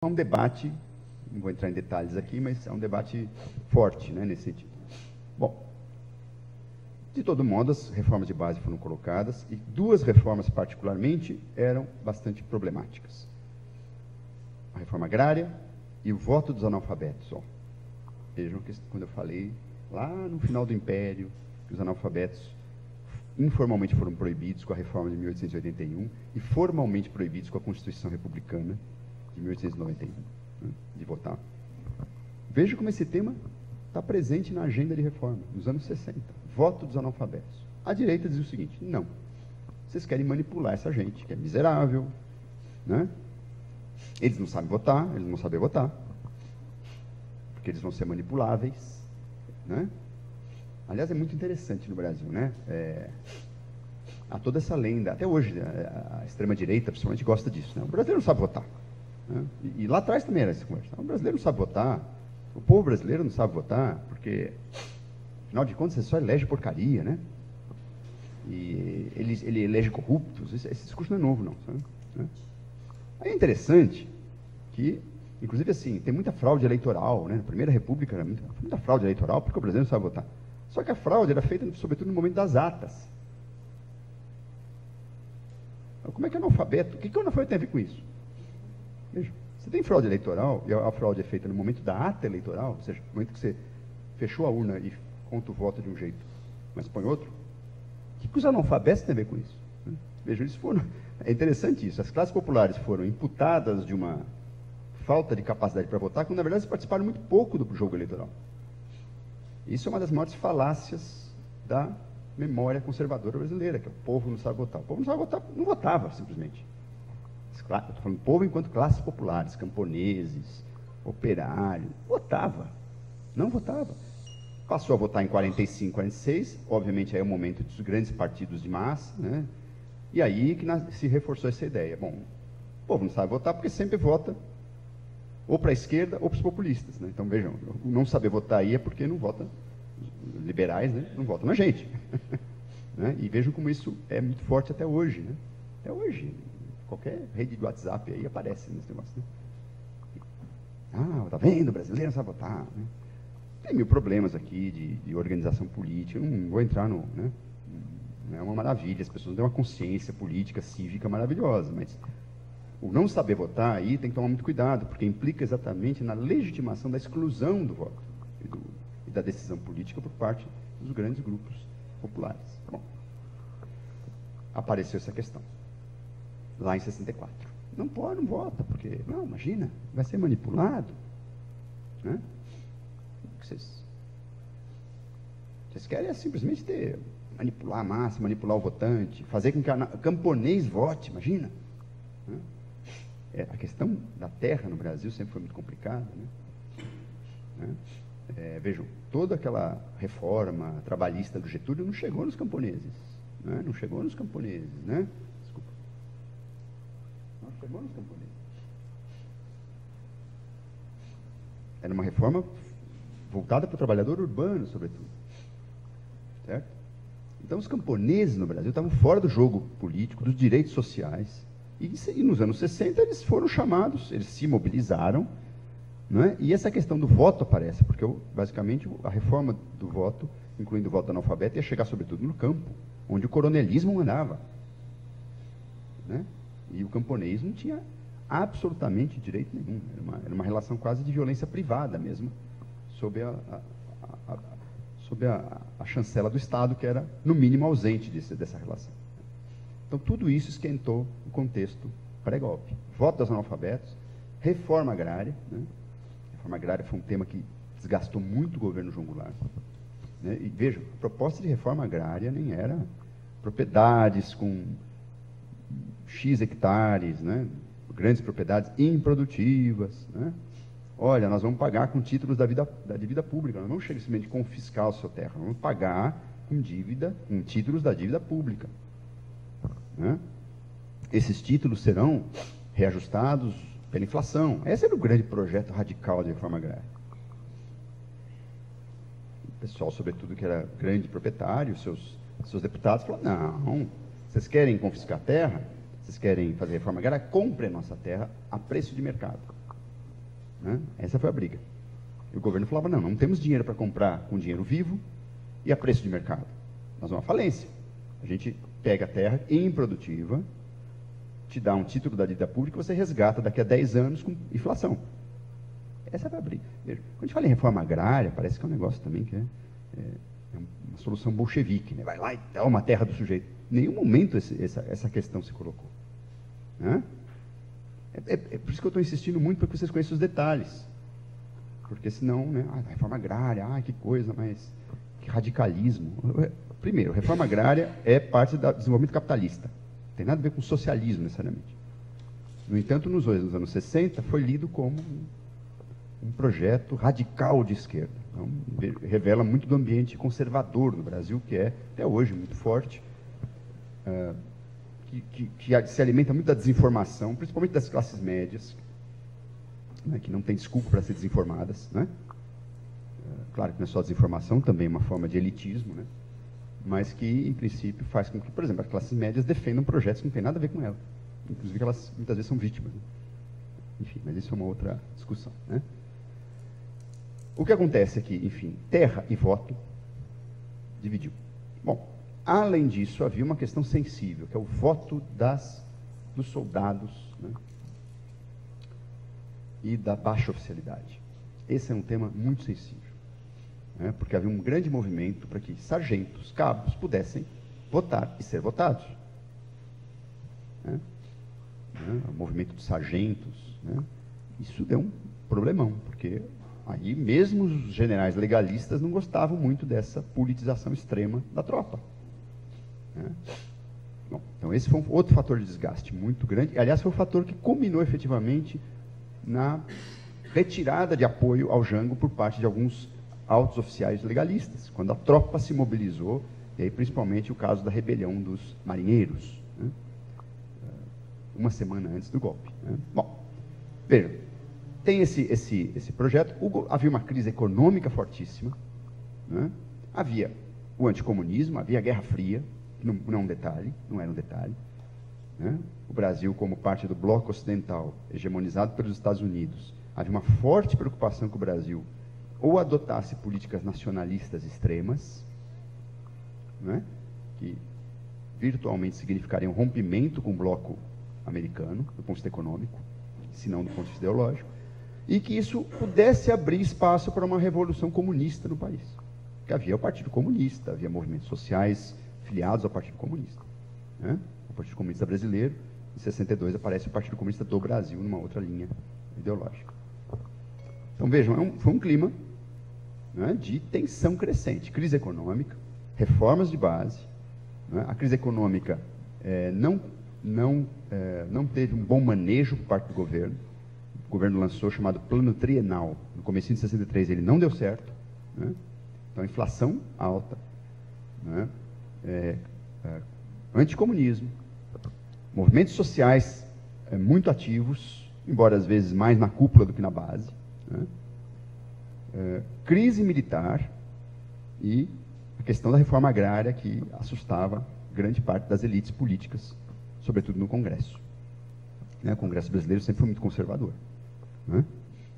há um debate, não vou entrar em detalhes aqui, mas é um debate forte, né, nesse sentido. Bom, de todo modo, as reformas de base foram colocadas e duas reformas, particularmente, eram bastante problemáticas. A reforma agrária e o voto dos analfabetos. Ó. Vejam que quando eu falei, lá no final do Império, que os analfabetos informalmente foram proibidos com a reforma de 1881 e formalmente proibidos com a Constituição Republicana de 1891, né, de votar. Veja como esse tema está presente na agenda de reforma, nos anos 60. Voto dos analfabetos. A direita diz o seguinte, não, vocês querem manipular essa gente, que é miserável, né? Eles não sabem votar, eles não vão saber votar, porque eles vão ser manipuláveis, né? Aliás, é muito interessante no Brasil, né? Há toda essa lenda, até hoje, a extrema-direita, principalmente, gosta disso, né? O brasileiro não sabe votar. Né? E lá atrás também era essa conversa. O brasileiro não sabe votar, o povo brasileiro não sabe votar, porque, afinal de contas, você só elege porcaria, né? E ele elege corruptos. Esse discurso não é novo, não. Sabe? Né? Aí é interessante que, inclusive, assim, tem muita fraude eleitoral, né? Na Primeira República era muita fraude eleitoral, porque o brasileiro não sabe votar. Só que a fraude era feita, sobretudo, no momento das atas. Como é que é analfabeto? O que o analfabeto tem a ver com isso? Veja, você tem fraude eleitoral, e a fraude é feita no momento da ata eleitoral, ou seja, no momento que você fechou a urna e conta o voto de um jeito, mas põe outro. O que os analfabetos têm a ver com isso? Veja, eles foram... É interessante isso. As classes populares foram imputadas de uma falta de capacidade para votar, quando, na verdade, eles participaram muito pouco do jogo eleitoral. Isso é uma das maiores falácias da memória conservadora brasileira, que é o povo não sabe votar. O povo não sabe votar, não votava, simplesmente. Estou falando povo enquanto classes populares, camponeses, operários, votava. Não votava. Passou a votar em 45, 46, obviamente aí é o momento dos grandes partidos de massa, né? E aí que se reforçou essa ideia. Bom, o povo não sabe votar porque sempre vota ou para a esquerda ou para os populistas, né? Então, vejam, não saber votar aí é porque não vota, liberais, né? Não votam na gente. Né? E vejam como isso é muito forte até hoje, né? Até hoje, qualquer rede de WhatsApp aí aparece nesse negócio, né? Ah, tá vendo, o brasileiro não sabe votar, né? Tem mil problemas aqui de organização política, eu não vou entrar no... Né? É uma maravilha, as pessoas têm uma consciência política, cívica maravilhosa, mas o não saber votar aí tem que tomar muito cuidado, porque implica exatamente na legitimação da exclusão do voto e da decisão política por parte dos grandes grupos populares. Bom, apareceu essa questão, lá em 64. Não pode, não vota, porque, não, imagina, vai ser manipulado. Né? Vocês querem simplesmente manipular a massa, manipular o votante, fazer com que o camponês vote, imagina. Né? A questão da terra no Brasil sempre foi muito complicada. Né? Vejam, toda aquela reforma trabalhista do Getúlio não chegou nos camponeses. Né? Não chegou nos camponeses. Né? Desculpa. Não chegou nos camponeses. Era uma reforma voltada para o trabalhador urbano, sobretudo. Certo? Então, os camponeses no Brasil estavam fora do jogo político, dos direitos sociais. E nos anos 60 eles foram chamados, eles se mobilizaram, né? E essa questão do voto aparece, porque basicamente a reforma do voto, incluindo o voto analfabeto, ia chegar sobretudo no campo, onde o coronelismo mandava. Né? E o camponês não tinha absolutamente direito nenhum. Era uma relação quase de violência privada mesmo, sob a chancela do Estado, que era, no mínimo, ausente dessa relação. Então, tudo isso esquentou o contexto pré-golpe. Voto dos analfabetos, reforma agrária. Né? Reforma agrária foi um tema que desgastou muito o governo João Goulart. Né? E vejam, a proposta de reforma agrária nem era propriedades com X hectares, né? Grandes propriedades improdutivas. Né? Olha, nós vamos pagar com títulos da dívida pública, nós não vamos simplesmente confiscar a sua terra, nós vamos pagar com títulos da dívida pública. Né? Esses títulos serão reajustados pela inflação. Esse era o grande projeto radical de reforma agrária. O pessoal, sobretudo, que era grande proprietário, seus deputados, falaram, não, vocês querem confiscar a terra? Vocês querem fazer reforma agrária? Comprem a nossa terra a preço de mercado. né? Essa foi a briga. E o governo falava, não, não temos dinheiro para comprar com dinheiro vivo e a preço de mercado. Nós vamos à falência. A gente pega a terra improdutiva, te dá um título da dívida pública, você resgata daqui a 10 anos com inflação. Essa é a briga. Veja, quando a gente fala em reforma agrária, parece que é um negócio também que é uma solução bolchevique, né? Vai lá e toma a terra do sujeito. Em nenhum momento essa questão se colocou. Né? É por isso que eu estou insistindo muito para que vocês conheçam os detalhes. Porque senão, né, reforma agrária, que coisa, mas que radicalismo. Primeiro, reforma agrária é parte do desenvolvimento capitalista. Não tem nada a ver com socialismo, necessariamente. No entanto, nos anos 60, foi lido como um projeto radical de esquerda. Então, revela muito do ambiente conservador no Brasil, que é, até hoje, muito forte, que se alimenta muito da desinformação, principalmente das classes médias, né, que não tem desculpa para ser desinformadas. Né? Claro que não é só desinformação, também é uma forma de elitismo, né? Mas que, em princípio, faz com que, por exemplo, as classes médias defendam projetos que não têm nada a ver com ela. Inclusive, elas muitas vezes são vítimas. Né? Enfim, mas isso é uma outra discussão. Né? O que acontece aqui, enfim, terra e voto dividiu. Bom, além disso, havia uma questão sensível, que é o voto dos soldados, né? E da baixa oficialidade. Esse é um tema muito sensível. Né, porque havia um grande movimento para que sargentos, cabos, pudessem votar e ser votados. Né? O movimento dos sargentos, né? Isso deu um problemão, porque aí mesmo os generais legalistas não gostavam muito dessa politização extrema da tropa. Né? Bom, então esse foi um outro fator de desgaste muito grande, aliás foi o fator que culminou efetivamente na retirada de apoio ao Jango por parte de alguns altos oficiais legalistas, quando a tropa se mobilizou, e aí principalmente o caso da rebelião dos marinheiros, né? Uma semana antes do golpe. Né? Bom, veja, tem esse projeto, havia uma crise econômica fortíssima, né? Havia o anticomunismo, havia a Guerra Fria, que não é um detalhe, não era um detalhe, né? O Brasil, como parte do bloco ocidental, hegemonizado pelos Estados Unidos, havia uma forte preocupação com o Brasil ou adotasse políticas nacionalistas extremas, né, que virtualmente significariam um rompimento com o bloco americano, do ponto de vista econômico, se não do ponto de vista ideológico, e que isso pudesse abrir espaço para uma revolução comunista no país. Porque havia o Partido Comunista, havia movimentos sociais filiados ao Partido Comunista. Né? O Partido Comunista Brasileiro, em 62, aparece o Partido Comunista do Brasil, numa outra linha ideológica. Então, vejam, foi um clima, né, de tensão crescente, crise econômica, reformas de base. Né, a crise econômica não teve um bom manejo por parte do governo. O governo lançou o chamado Plano Trienal. No começo de 63 ele não deu certo. Né, então, a inflação alta, né, anticomunismo, movimentos sociais muito ativos, embora às vezes mais na cúpula do que na base. Né, crise militar e a questão da reforma agrária que assustava grande parte das elites políticas, sobretudo no Congresso. Né? O Congresso brasileiro sempre foi muito conservador. Né?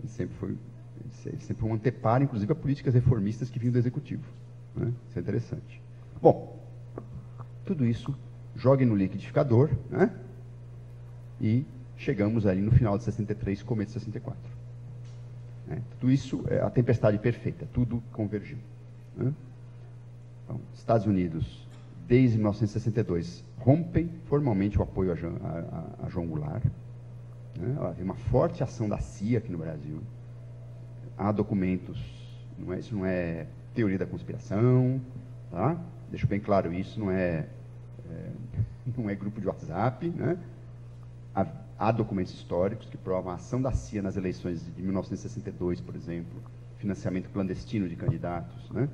Ele sempre foi um anteparo, inclusive, a políticas reformistas que vinham do Executivo. Né? Isso é interessante. Bom, tudo isso jogue no liquidificador, né? E chegamos ali no final de 63, começo de 64. Tudo isso é a tempestade perfeita, tudo convergiu. Né? Então, Estados Unidos, desde 1962, rompem formalmente o apoio a João Goulart. Né? Havia uma forte ação da CIA aqui no Brasil. Há documentos, isso não é teoria da conspiração, tá? Deixo bem claro isso, não é grupo de WhatsApp, né? Há documentos históricos que provam a ação da CIA nas eleições de 1962, por exemplo, financiamento clandestino de candidatos. Né?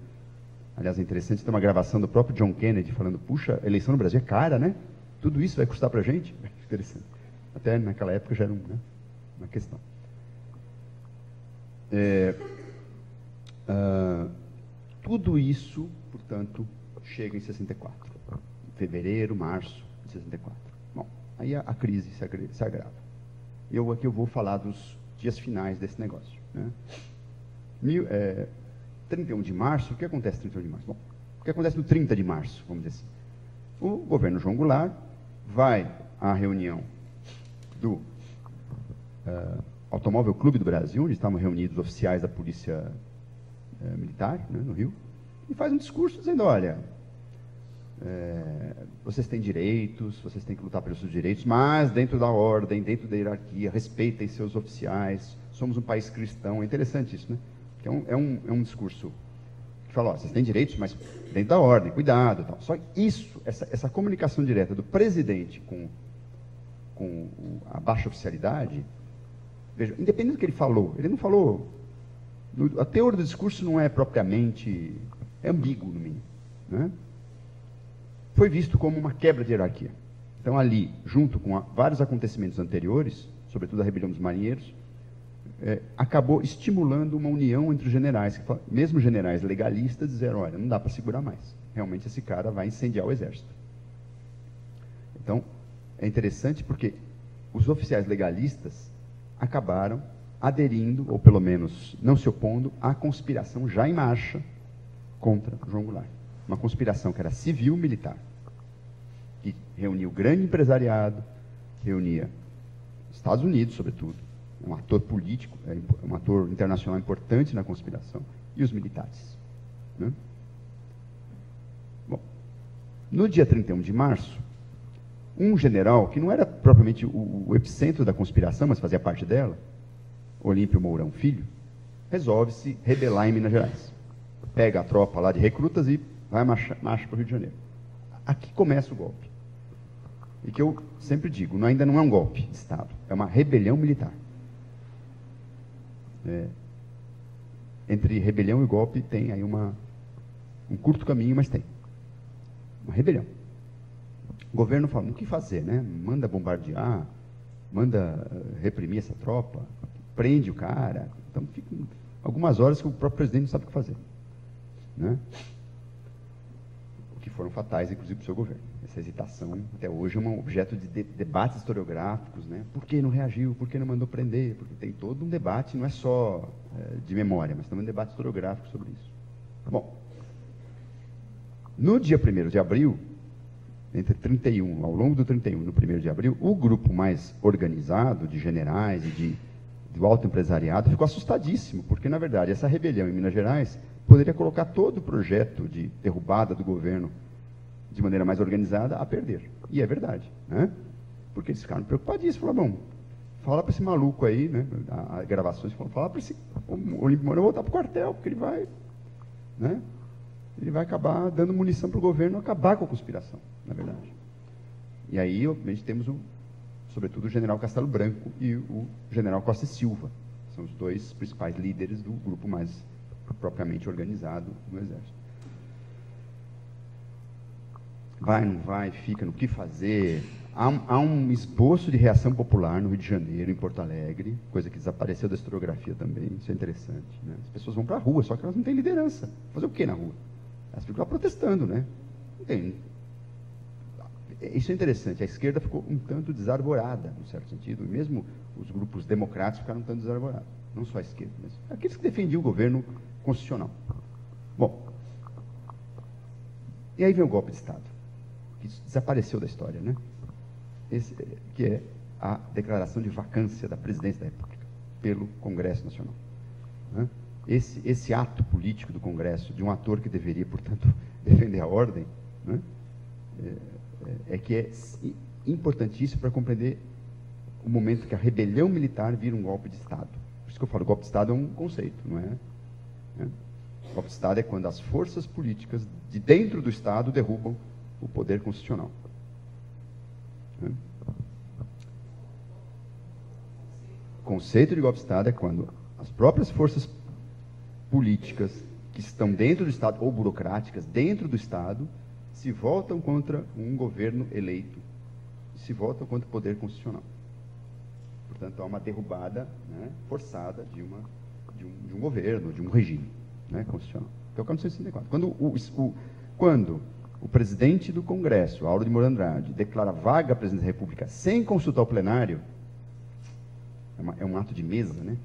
Aliás, é interessante ter uma gravação do próprio John Kennedy falando, puxa, a eleição no Brasil é cara, né? Tudo isso vai custar para a gente? Interessante. Até naquela época já era uma questão. Tudo isso, portanto, chega em 64. Fevereiro, março de 64. Bom, aí a crise se agrava. Aqui eu vou falar dos dias finais desse negócio. Né? 31 de março, o que acontece no 31 de março? Bom, o que acontece no 30 de março, vamos dizer assim? O governo João Goulart vai à reunião do Automóvel Clube do Brasil, onde estavam reunidos oficiais da Polícia Militar, né, no Rio, e faz um discurso dizendo, olha, vocês têm direitos, vocês têm que lutar pelos seus direitos, mas dentro da ordem, dentro da hierarquia, respeitem seus oficiais, somos um país cristão. É interessante isso, né? Que é um discurso que fala, ó, vocês têm direitos, mas dentro da ordem, cuidado, tal. Só isso, essa comunicação direta do presidente com a baixa oficialidade, veja, independente do que ele não falou, a teoria do discurso não é propriamente, é ambíguo no mínimo, né? Foi visto como uma quebra de hierarquia. Então ali, junto com vários acontecimentos anteriores, sobretudo a rebelião dos marinheiros, acabou estimulando uma união entre os generais, mesmo generais legalistas, disseram, olha, não dá para segurar mais, realmente esse cara vai incendiar o exército. Então, é interessante porque os oficiais legalistas acabaram aderindo, ou pelo menos não se opondo, à conspiração já em marcha contra João Goulart. Uma conspiração que era civil-militar, que reunia o grande empresariado, reunia Estados Unidos, sobretudo, um ator político, um ator internacional importante na conspiração, e os militares. Né? Bom, no dia 31 de março, um general, que não era propriamente o epicentro da conspiração, mas fazia parte dela, Olímpio Mourão Filho, resolve se rebelar em Minas Gerais. Pega a tropa lá de recrutas e vai marcha para o Rio de Janeiro. Aqui começa o golpe. E que eu sempre digo, ainda não é um golpe de Estado, é uma rebelião militar. Entre rebelião e golpe tem aí um curto caminho, mas tem. Uma rebelião. O governo fala, o que fazer, né? Manda bombardear, manda reprimir essa tropa, prende o cara. Então, fica algumas horas que o próprio presidente não sabe o que fazer. Né? O que foram fatais, inclusive, para o seu governo. Essa hesitação, até hoje, é um objeto de debates historiográficos. Né? Por que não reagiu? Por que não mandou prender? Porque tem todo um debate, não é só de memória, mas também um debate historiográfico sobre isso. Bom, no dia 1º de abril, entre 31, ao longo do 31 e no 1º de abril, o grupo mais organizado de generais e do alto empresariado ficou assustadíssimo, porque, na verdade, essa rebelião em Minas Gerais poderia colocar todo o projeto de derrubada do governo de maneira mais organizada a perder. E é verdade, né? Porque eles ficaram preocupadíssimos, falaram, bom, fala para esse maluco aí, né? As gravações falam, fala para esse Olímpio Mourão voltar para o quartel, porque ele vai, né? Ele vai acabar dando munição para o governo acabar com a conspiração, na verdade. E aí, obviamente, temos sobretudo o general Castelo Branco e o general Costa e Silva. São os dois principais líderes do grupo mais propriamente organizado no Exército. Vai, não vai, fica no que fazer. Há um esboço de reação popular no Rio de Janeiro, em Porto Alegre, coisa que desapareceu da historiografia também, isso é interessante. Né? As pessoas vão para a rua, só que elas não têm liderança. Fazer o quê na rua? Elas ficam lá protestando, né? Não tem. Isso é interessante, a esquerda ficou um tanto desarvorada, no certo sentido, e mesmo os grupos democráticos ficaram um tanto desarvorados. Não só a esquerda, mas aqueles que defendiam o governo constitucional. Bom, e aí vem o golpe de Estado, que desapareceu da história, né? Que é a declaração de vacância da presidência da República pelo Congresso Nacional. Né? Esse ato político do Congresso, de um ator que deveria, portanto, defender a ordem, né? Que é importantíssimo para compreender o momento que a rebelião militar vira um golpe de Estado. Por isso que eu falo, golpe de Estado é um conceito, não é? O golpe de Estado é quando as forças políticas de dentro do Estado derrubam o poder constitucional. O conceito de golpe de Estado é quando as próprias forças políticas que estão dentro do Estado, ou burocráticas, dentro do Estado, se voltam contra um governo eleito, se voltam contra o poder constitucional. Portanto, há uma derrubada, né, forçada de um governo, de um regime, né, constitucional. Que é o que aconteceu em 1964. Quando o presidente do Congresso, Auro de Moura Andrade, declara vaga a presidência da República sem consultar o plenário, É um ato de mesa, né?